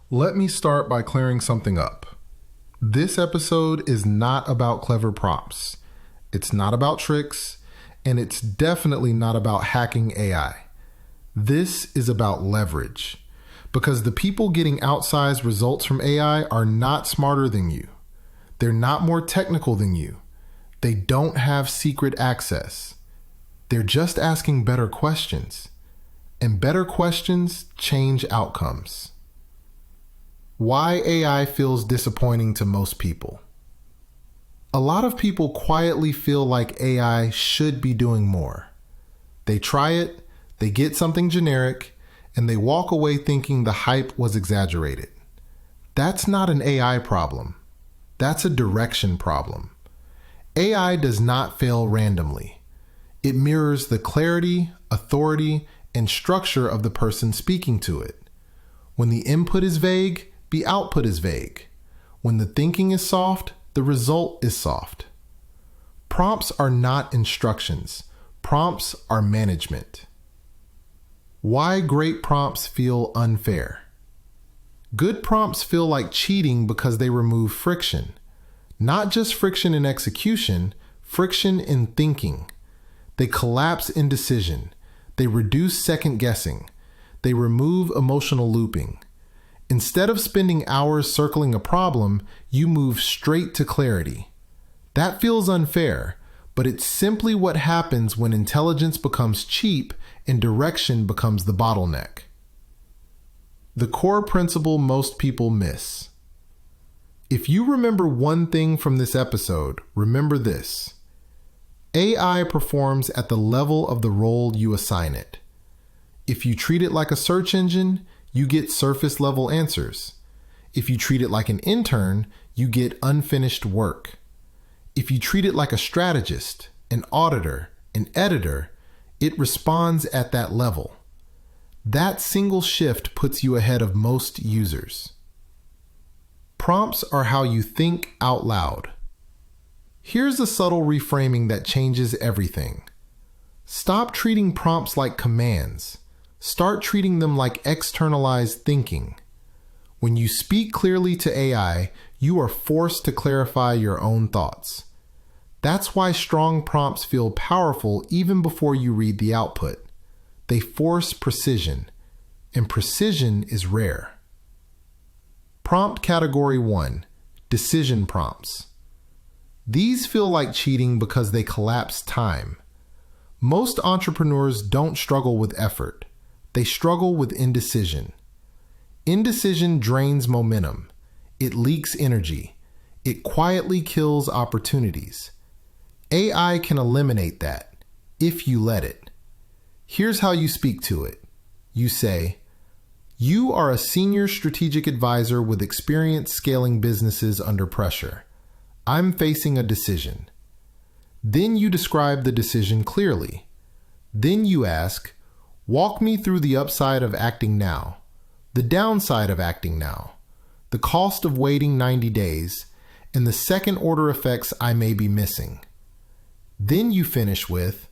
Let me start by clearing something up. This episode is not about clever prompts. It's not about tricks, and it's definitely not about hacking AI. This is about leverage, because the people getting outsized results from AI are not smarter than you. They're not more technical than you. They don't have secret access. They're just asking better questions, and better questions change outcomes. Why AI feels disappointing to most people. A lot of people quietly feel like AI should be doing more. They try it, they get something generic, and they walk away thinking the hype was exaggerated. That's not an AI problem. That's a direction problem. AI does not fail randomly. It mirrors the clarity, authority, and structure of the person speaking to it. When the input is vague, the output is vague. When the thinking is soft, the result is soft. Prompts are not instructions. Prompts are management. Why great prompts feel unfair. Good prompts feel like cheating because they remove friction. Not just friction in execution, friction in thinking. They collapse indecision. They reduce second guessing. They remove emotional looping. Instead of spending hours circling a problem, you move straight to clarity. That feels unfair, but it's simply what happens when intelligence becomes cheap and direction becomes the bottleneck. The core principle most people miss. If you remember one thing from this episode, remember this. AI performs at the level of the role you assign it. If you treat it like a search engine, you get surface level answers. If you treat it like an intern, you get unfinished work. If you treat it like a strategist, an auditor, an editor, it responds at that level. That single shift puts you ahead of most users. Prompts are how you think out loud. Here's a subtle reframing that changes everything. Stop treating prompts like commands. Start treating them like externalized thinking. When you speak clearly to AI, you are forced to clarify your own thoughts. That's why strong prompts feel powerful even before you read the output. They force precision, and precision is rare. Prompt Category 1: Decision Prompts. These feel like cheating because they collapse time. Most entrepreneurs don't struggle with effort. They struggle with indecision. Indecision drains momentum. It leaks energy. It quietly kills opportunities. AI can eliminate that, if you let it. Here's how you speak to it. You say, "You are a senior strategic advisor with experience scaling businesses under pressure. I'm facing a decision." Then you describe the decision clearly. Then you ask, "Walk me through the upside of acting now, the downside of acting now, the cost of waiting 90 days, and the second order effects I may be missing." Then you finish with,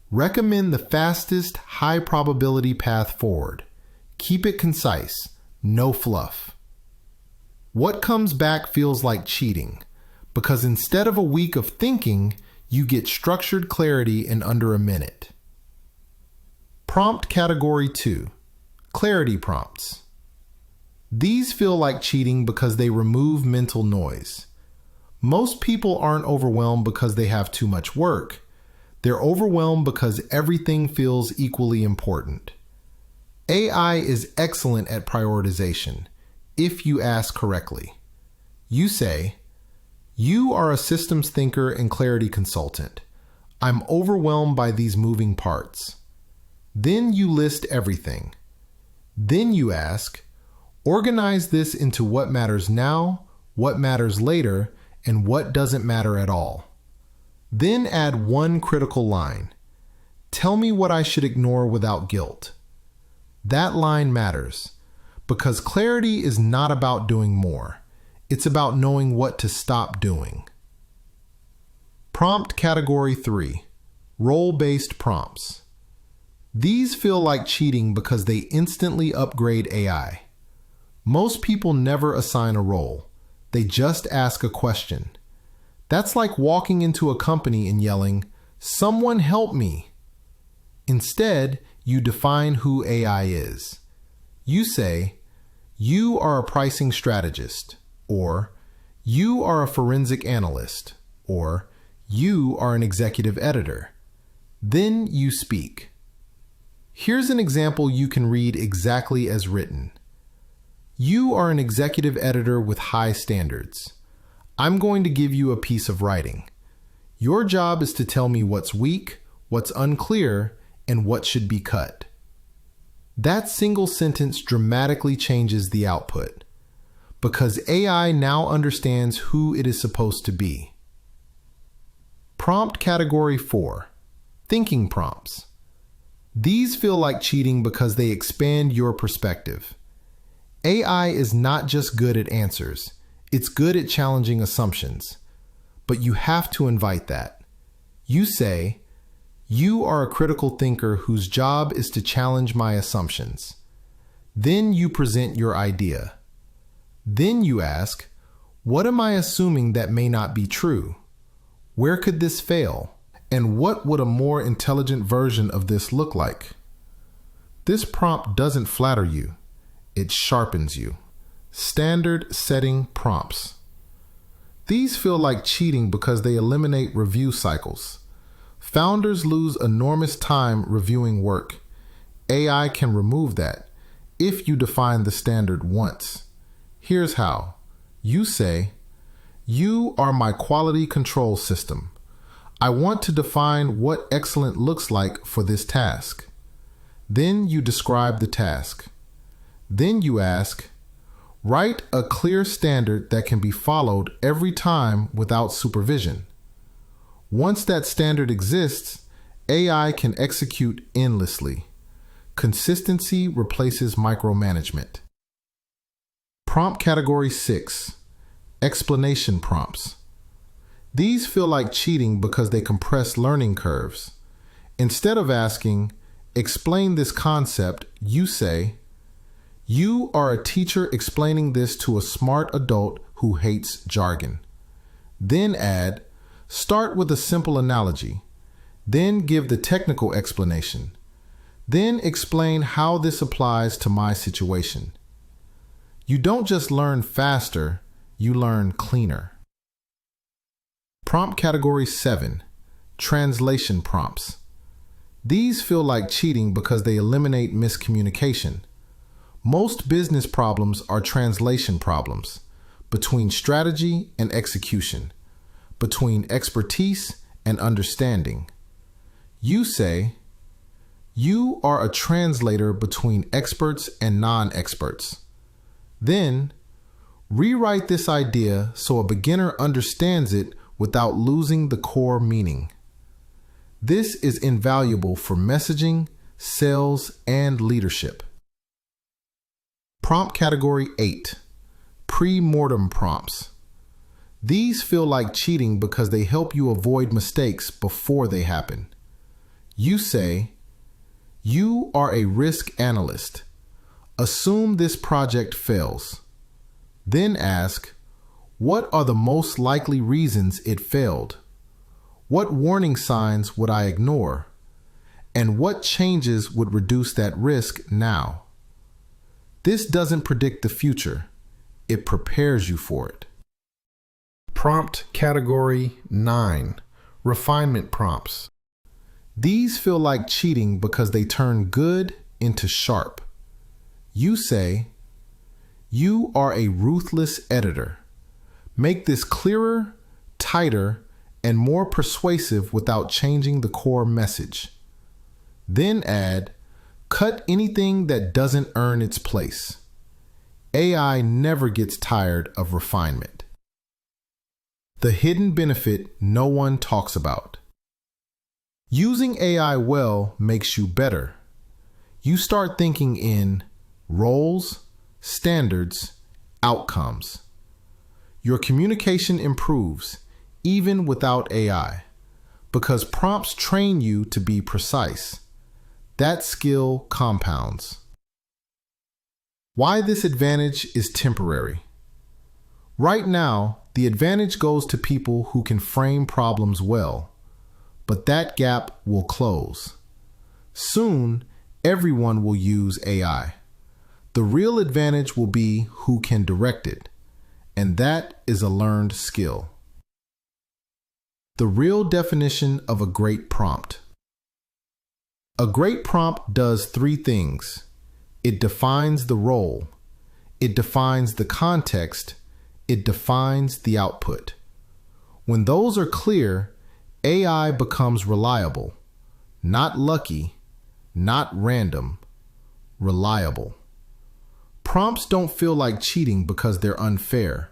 "Recommend the fastest, high probability path forward. Keep it concise, no fluff." What comes back feels like cheating, because instead of a week of thinking, you get structured clarity in under a minute. Prompt Category 2: Clarity Prompts. These feel like cheating because they remove mental noise. Most people aren't overwhelmed because they have too much work. They're overwhelmed because everything feels equally important. AI is excellent at prioritization, if you ask correctly. You say, "You are a systems thinker and clarity consultant. I'm overwhelmed by these moving parts." Then you list everything. Then you ask, "Organize this into what matters now, what matters later, and what doesn't matter at all." Then add one critical line. "Tell me what I should ignore without guilt." That line matters because clarity is not about doing more. It's about knowing what to stop doing. Prompt Category 3: Role-based prompts. These feel like cheating because they instantly upgrade AI. Most people never assign a role. They just ask a question. That's like walking into a company and yelling, "Someone help me." Instead, you define who AI is. You say, "You are a pricing strategist," or "You are a forensic analyst," or "You are an executive editor." Then you speak. Here's an example you can read exactly as written. You are an executive editor with high standards. I'm going to give you a piece of writing. Your job is to tell me what's weak, what's unclear, and what should be cut. That single sentence dramatically changes the output because AI now understands who it is supposed to be. Prompt category 4, thinking prompts. These feel like cheating because they expand your perspective. AI is not just good at answers, it's good at challenging assumptions. But you have to invite that. You say, "You are a critical thinker whose job is to challenge my assumptions." Then you present your idea. Then you ask, "What am I assuming that may not be true? Where could this fail? And what would a more intelligent version of this look like?" This prompt doesn't flatter you. It sharpens you. Standard setting prompts. These feel like cheating because they eliminate review cycles. Founders lose enormous time reviewing work. AI can remove that if you define the standard once. Here's how. You say, "You are my quality control system. I want to define what excellent looks like for this task." Then you describe the task. Then you ask, "Write a clear standard that can be followed every time without supervision." Once that standard exists, AI can execute endlessly. Consistency replaces micromanagement. Prompt category 6, explanation prompts. These feel like cheating because they compress learning curves. Instead of asking, "Explain this concept," you say, "You are a teacher explaining this to a smart adult who hates jargon." Then add, "Start with a simple analogy." Then give the technical explanation. Then explain how this applies to my situation. You don't just learn faster, you learn cleaner. Prompt category 7, translation prompts. These feel like cheating because they eliminate miscommunication. Most business problems are translation problems between strategy and execution, between expertise and understanding. You say, "You are a translator between experts and non-experts." Then, rewrite this idea so a beginner understands it without losing the core meaning. This is invaluable for messaging, sales, and leadership. Prompt category 8, pre-mortem prompts. These feel like cheating because they help you avoid mistakes before they happen. You say, "You are a risk analyst. Assume this project fails." Then ask, "What are the most likely reasons it failed? What warning signs would I ignore? And what changes would reduce that risk now?" This doesn't predict the future. It prepares you for it. Prompt category 9, refinement prompts. These feel like cheating because they turn good into sharp. You say, "You are a ruthless editor. Make this clearer, tighter, and more persuasive without changing the core message." Then add, "Cut anything that doesn't earn its place." AI never gets tired of refinement. The hidden benefit no one talks about. Using AI well makes you better. You start thinking in roles, standards, outcomes. Your communication improves, even without AI, because prompts train you to be precise. That skill compounds. Why this advantage is temporary. Right now, the advantage goes to people who can frame problems well, but that gap will close. Soon, everyone will use AI. The real advantage will be who can direct it, and that is a learned skill. The real definition of a great prompt. A great prompt does three things. It defines the role, it defines the context, it defines the output. When those are clear, AI becomes reliable, not lucky, not random, reliable. Prompts don't feel like cheating because they're unfair.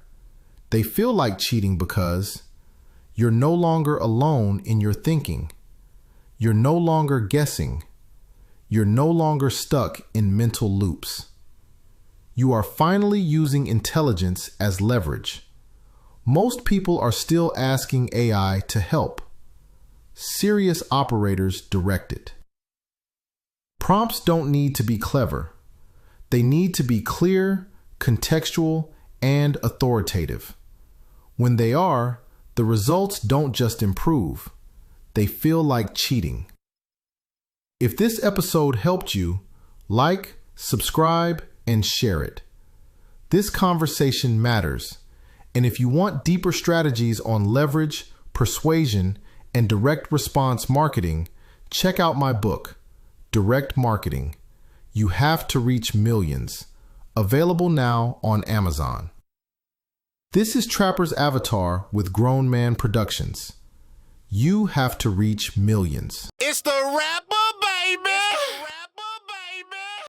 They feel like cheating because you're no longer alone in your thinking. You're no longer guessing. You're no longer stuck in mental loops. You are finally using intelligence as leverage. Most people are still asking AI to help. Serious operators direct it. Prompts don't need to be clever. They need to be clear, contextual, and authoritative. When they are, the results don't just improve. They feel like cheating. If this episode helped you, like, subscribe, and share it. This conversation matters, and if you want deeper strategies on leverage, persuasion, and direct response marketing, check out my book, Direct Marketing. You Have to Reach Millions, available now on Amazon. This is Trapper's Avatar with Grown Man Productions. You have to reach millions. It's the rapper!